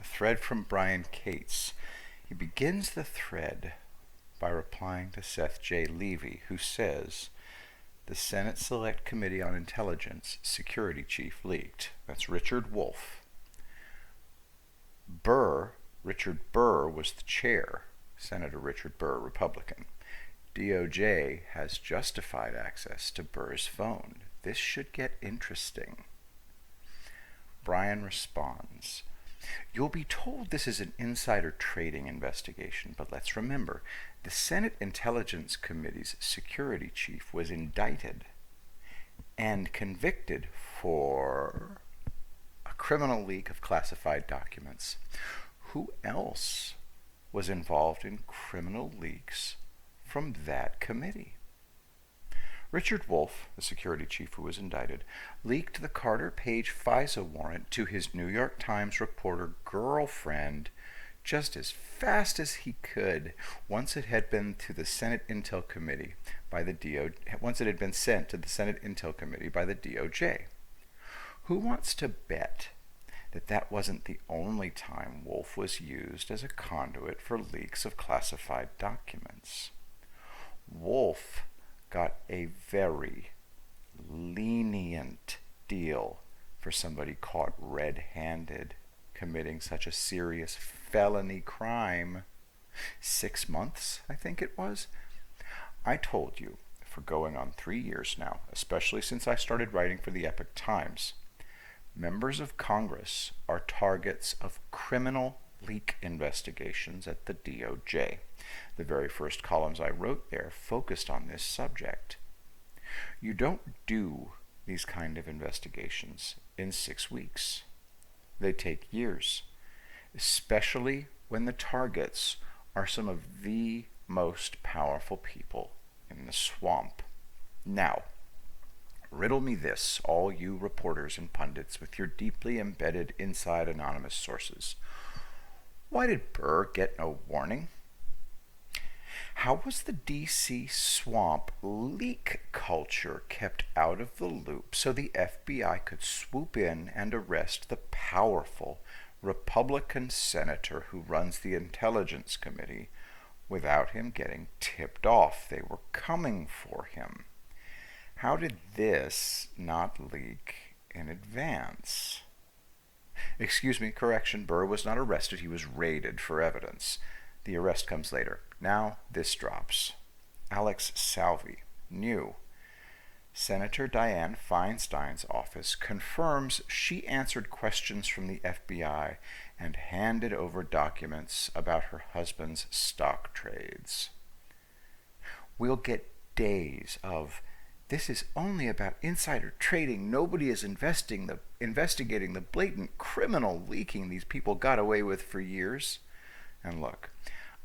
thread from Brian Cates. He begins the thread by replying to Seth J. Levy, who says, the Senate Select Committee on Intelligence Security Chief leaked. That's Richard Wolff. Richard Burr was the chair. Senator Richard Burr, Republican. DOJ has justified access to Burr's phone. This should get interesting. Brian responds, you'll be told this is an insider trading investigation, but let's remember, the Senate Intelligence Committee's security chief was indicted and convicted for a criminal leak of classified documents. Who else was involved in criminal leaks from that committee? Richard Wolff, the security chief who was indicted, leaked the Carter Page FISA warrant to his New York Times reporter girlfriend just as fast as he could once it had been to the Senate Intel Committee by the once it had been sent to the Senate Intel Committee by the DOJ. Who wants to bet that that wasn't the only time Wolff was used as a conduit for leaks of classified documents? Wolff got a very lenient deal for somebody caught red-handed committing such a serious felony crime. 6 months, I think it was. I told you for going on 3 years now, especially since I started writing for the Epoch Times, members of Congress are targets of criminal leak investigations at the DOJ. The very first columns I wrote there focused on this subject. You don't do these kind of investigations in 6 weeks. They take years, especially when the targets are some of the most powerful people in the swamp. Now, riddle me this, all you reporters and pundits with your deeply embedded inside anonymous sources. Why did Burr get no warning? How was the DC swamp leak culture kept out of the loop so the FBI could swoop in and arrest the powerful Republican senator who runs the Intelligence Committee without him getting tipped off they were coming for him? How did this not leak in advance? Excuse me, correction, Burr was not arrested, he was raided for evidence. The arrest comes later. Now this drops. Alex Salvi, new. Senator Dianne Feinstein's office confirms she answered questions from the FBI and handed over documents about her husband's stock trades. We'll get days of, this is only about insider trading. Nobody is investigating the blatant criminal leaking these people got away with for years. And look,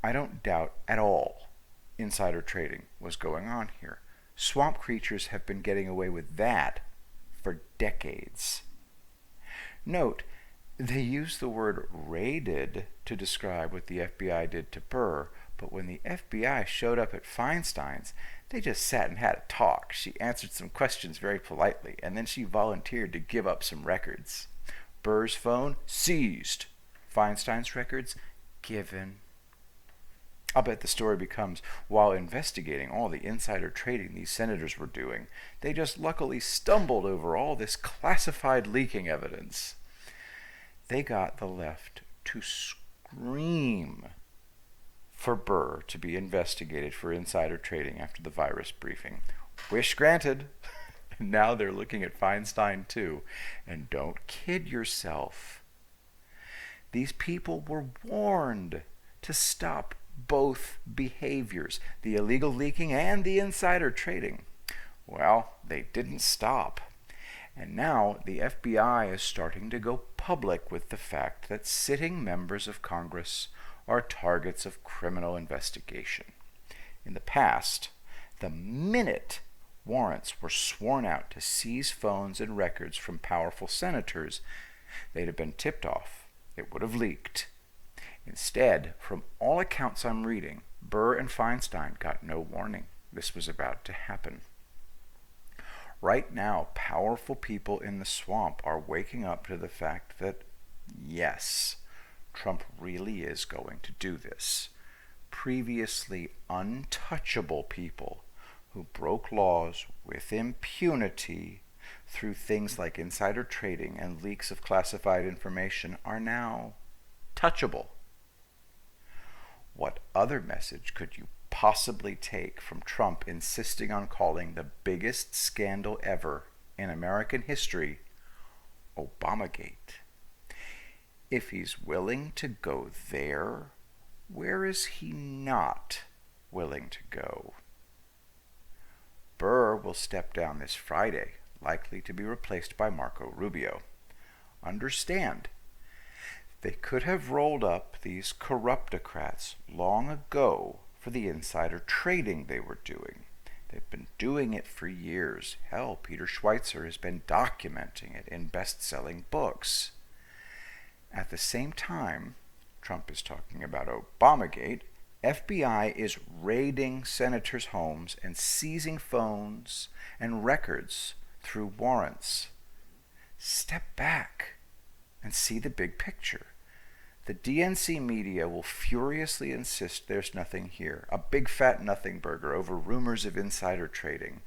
I don't doubt at all insider trading was going on here. Swamp creatures have been getting away with that for decades. Note, they use the word raided to describe what the FBI did to Burr, but when the FBI showed up at Feinstein's, they just sat and had a talk. She answered some questions very politely, and then she volunteered to give up some records. Burr's phone, seized. Feinstein's records, given. I'll bet the story becomes, while investigating all the insider trading these senators were doing, they just luckily stumbled over all this classified leaking evidence. They got the left to scream for Burr to be investigated for insider trading after the virus briefing. Wish granted. Now they're looking at Feinstein too. And don't kid yourself. These people were warned to stop both behaviors, the illegal leaking and the insider trading. Well, they didn't stop. And now the FBI is starting to go public with the fact that sitting members of Congress are targets of criminal investigation. In the past, the minute warrants were sworn out to seize phones and records from powerful senators, they'd have been tipped off. It would have leaked. Instead, from all accounts I'm reading, Burr and Feinstein got no warning this was about to happen. Right now, powerful people in the swamp are waking up to the fact that, yes, Trump really is going to do this. Previously untouchable people who broke laws with impunity through things like insider trading and leaks of classified information are now touchable. What other message could you possibly take from Trump insisting on calling the biggest scandal ever in American history Obamagate? If he's willing to go there, where is he not willing to go? Burr will step down this Friday, likely to be replaced by Marco Rubio. Understand, they could have rolled up these corruptocrats long ago for the insider trading they were doing. They've been doing it for years. Hell, Peter Schweitzer has been documenting it in best-selling books. At the same time, Trump is talking about Obamagate, FBI is raiding senators' homes and seizing phones and records through warrants. Step back and see the big picture. The DNC media will furiously insist there's nothing here, a big fat nothing burger over rumors of insider trading.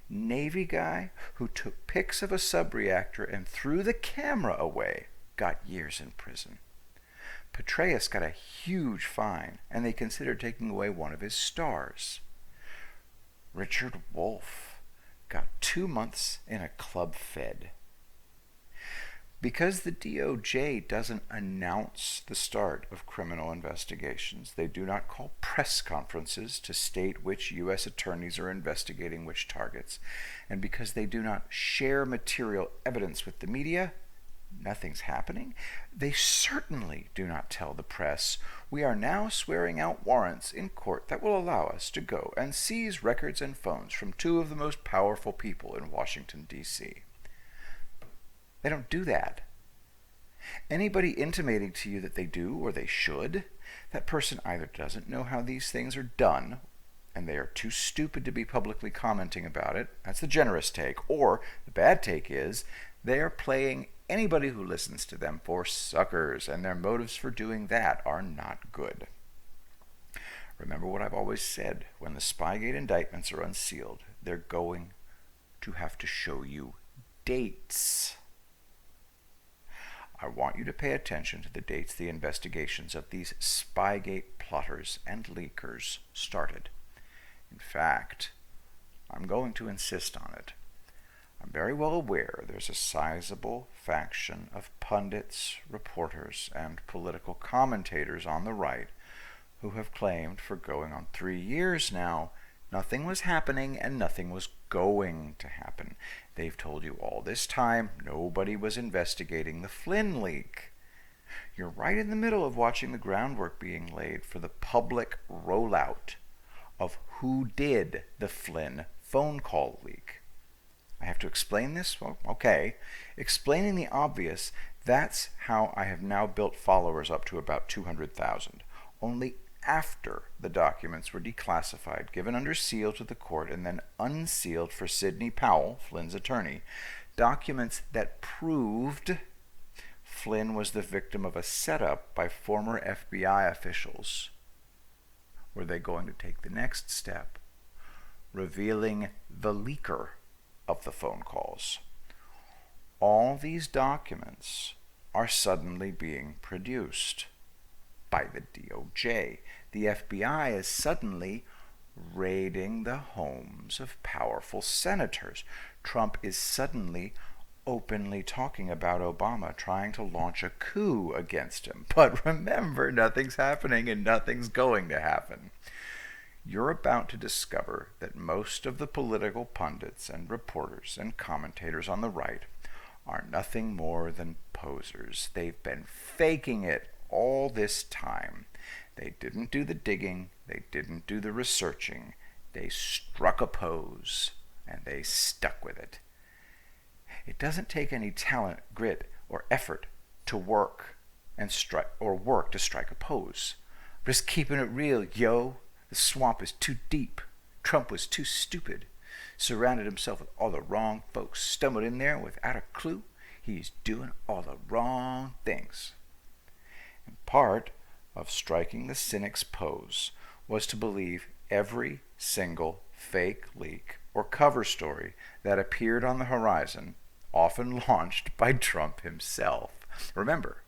Navy guy who took pics of a subreactor and threw the camera away got years in prison. Petraeus got a huge fine, and they considered taking away one of his stars. Richard Wolff got 2 months in a club fed. Because the DOJ doesn't announce the start of criminal investigations, they do not call press conferences to state which U.S. attorneys are investigating which targets, and because they do not share material evidence with the media, nothing's happening. They certainly do not tell the press, we are now swearing out warrants in court that will allow us to go and seize records and phones from two of the most powerful people in Washington, D.C. They don't do that. Anybody intimating to you that they do or they should, that person either doesn't know how these things are done, and they are too stupid to be publicly commenting about it. That's the generous take. Or the bad take is they are playing anybody who listens to them for suckers, and their motives for doing that are not good. Remember what I've always said, when the Spygate indictments are unsealed, they're going to have to show you dates. I want you to pay attention to the dates the investigations of these Spygate plotters and leakers started. In fact, I'm going to insist on it. I'm very well aware there's a sizable faction of pundits, reporters, and political commentators on the right who have claimed for going on 3 years now nothing was happening and nothing was going to happen. They've told you all this time nobody was investigating the Flynn leak. You're right in the middle of watching the groundwork being laid for the public rollout of who did the Flynn phone call leak. I have to explain this? Well, okay. Explaining the obvious, that's how I have now built followers up to about 200,000. Only after the documents were declassified, given under seal to the court, and then unsealed for Sidney Powell, Flynn's attorney, documents that proved Flynn was the victim of a setup by former FBI officials. Were they going to take the next step, revealing the leaker of the phone calls? All these documents are suddenly being produced by the DOJ. The FBI is suddenly raiding the homes of powerful senators. Trump is suddenly openly talking about Obama, trying to launch a coup against him. But remember, nothing's happening and nothing's going to happen. You're about to discover that most of the political pundits and reporters and commentators on the right are nothing more than posers. They've been faking it all this time. They didn't do the digging, they didn't do the researching. They struck a pose and they stuck with it. It doesn't take any talent, grit, or effort to work and strike to strike a pose. Just keeping it real, yo. The swamp is too deep. Trump was too stupid. Surrounded himself with all the wrong folks. Stumbled in there without a clue. He's doing all the wrong things. Part of striking the cynic's pose was to believe every single fake leak or cover story that appeared on the horizon, often launched by Trump himself. Remember,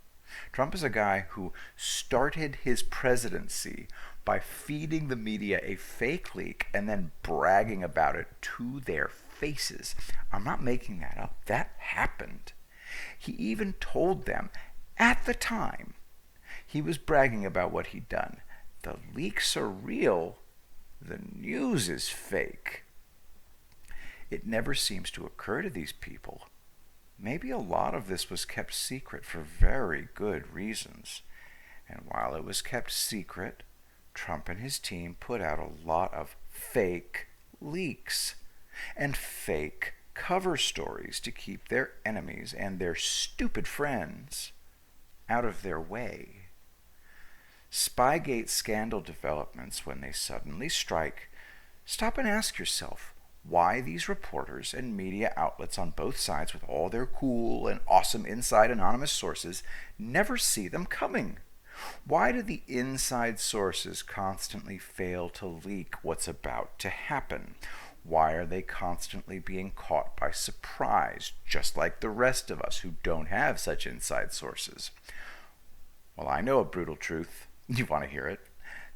Trump is a guy who started his presidency by feeding the media a fake leak and then bragging about it to their faces. I'm not making that up. That happened. He even told them at the time he was bragging about what he'd done. The leaks are real. The news is fake. It never seems to occur to these people. Maybe a lot of this was kept secret for very good reasons. And while it was kept secret, Trump and his team put out a lot of fake leaks and fake cover stories to keep their enemies and their stupid friends out of their way. Spygate scandal developments, when they suddenly strike, stop and ask yourself why these reporters and media outlets on both sides, with all their cool and awesome inside anonymous sources, never see them coming. Why do the inside sources constantly fail to leak what's about to happen? Why are they constantly being caught by surprise, just like the rest of us who don't have such inside sources? Well, I know a brutal truth. You want to hear it?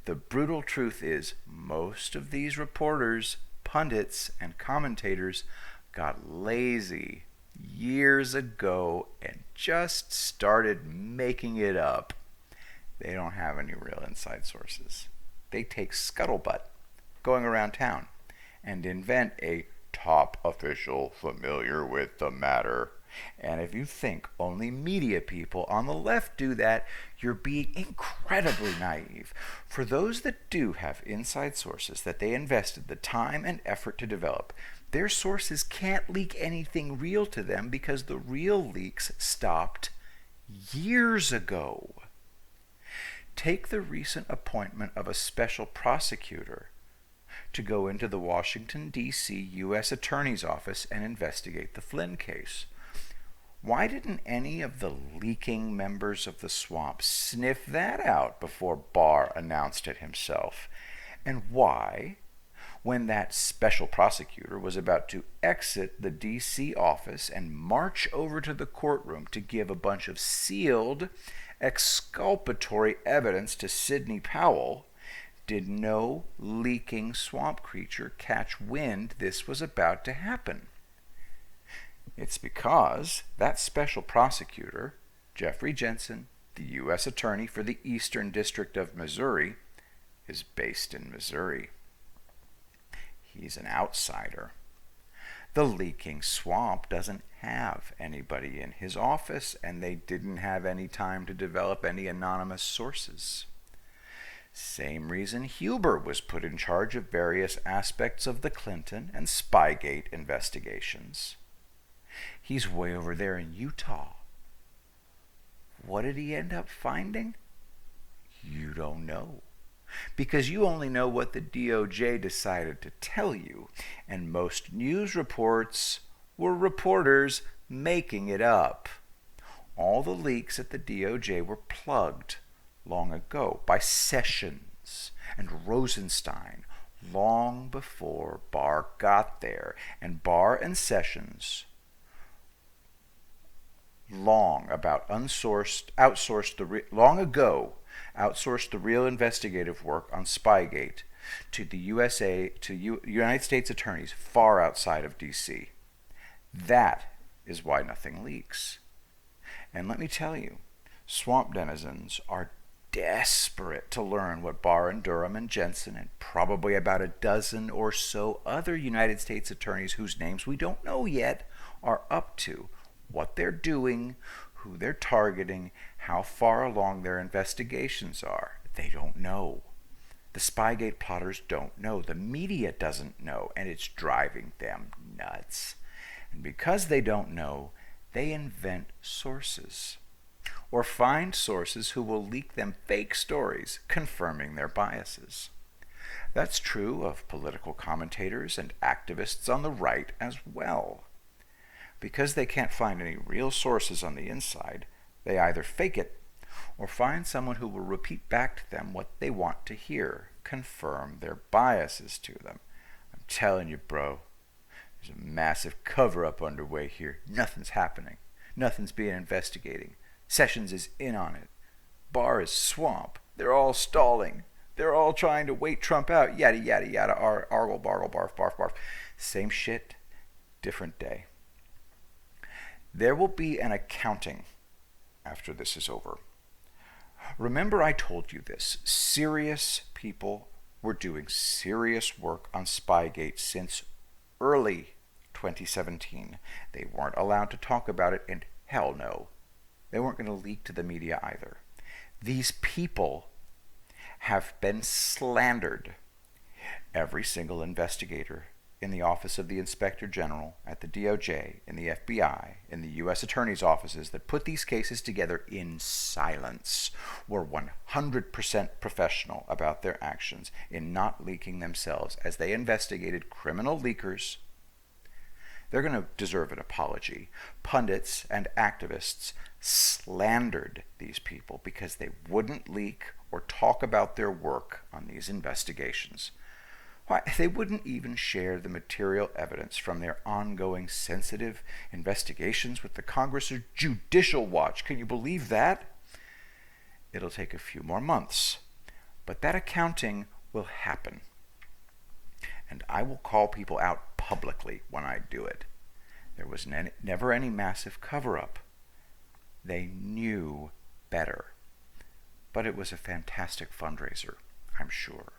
The brutal truth is most of these reporters, pundits, and commentators got lazy years ago and just started making it up. They don't have any real inside sources. They take scuttlebutt going around town and invent a top official familiar with the matter. And if you think only media people on the left do that, you're being incredibly naive. For those that do have inside sources that they invested the time and effort to develop, their sources can't leak anything real to them because the real leaks stopped years ago. Take the recent appointment of a special prosecutor to go into the Washington, D.C. U.S. Attorney's Office and investigate the Flynn case. Why didn't any of the leaking members of the swamp sniff that out before Barr announced it himself? And why, when that special prosecutor was about to exit the D.C. office and march over to the courtroom to give a bunch of sealed, exculpatory evidence to Sidney Powell, did no leaking swamp creature catch wind this was about to happen? It's because that special prosecutor, Jeffrey Jensen, the U.S. Attorney for the Eastern District of Missouri, is based in Missouri. He's an outsider. The leaking swamp doesn't have anybody in his office, and they didn't have any time to develop any anonymous sources. Same reason Huber was put in charge of various aspects of the Clinton and Spygate investigations. He's way over there in Utah. What did he end up finding? You don't know. Because you only know what the DOJ decided to tell you, and most news reports were reporters making it up. All the leaks at the DOJ were plugged long ago by Sessions and Rosenstein long before Barr got there, and Barr and Sessions long outsourced the real investigative work on Spygate to the United States attorneys far outside of D.C. That is why nothing leaks. And let me tell you, swamp denizens are desperate to learn what Barr and Durham and Jensen and probably about a dozen or so other United States attorneys whose names we don't know yet are up to, what they're doing, who they're targeting, how far along their investigations are. They don't know. The Spygate plotters don't know. The media doesn't know, and it's driving them nuts. And because they don't know, they invent sources or find sources who will leak them fake stories confirming their biases. That's true of political commentators and activists on the right as well. Because they can't find any real sources on the inside, they either fake it or find someone who will repeat back to them what they want to hear, confirm their biases to them. I'm telling you, bro, there's a massive cover-up underway here. Nothing's happening. Nothing's being investigated. Sessions is in on it. Barr is swamp. They're all stalling. They're all trying to wait Trump out. Yada, yada, yada. Argle, bargle, barf, barf, barf. Same shit, different day. There will be an accounting after this is over. Remember I told you this. Serious people were doing serious work on Spygate since early 2017. They weren't allowed to talk about it, and hell no, they weren't going to leak to the media either. These people have been slandered. Every single investigator in the Office of the Inspector General, at the DOJ, in the FBI, in the U.S. Attorney's offices that put these cases together in silence were 100% professional about their actions in not leaking themselves as they investigated criminal leakers. They're going to deserve an apology. Pundits and activists slandered these people because they wouldn't leak or talk about their work on these investigations. Why, they wouldn't even share the material evidence from their ongoing sensitive investigations with the Congress or Judicial Watch. Can you believe that? It'll take a few more months, but that accounting will happen. And I will call people out publicly when I do it. There was never any massive cover-up. They knew better. But it was a fantastic fundraiser, I'm sure.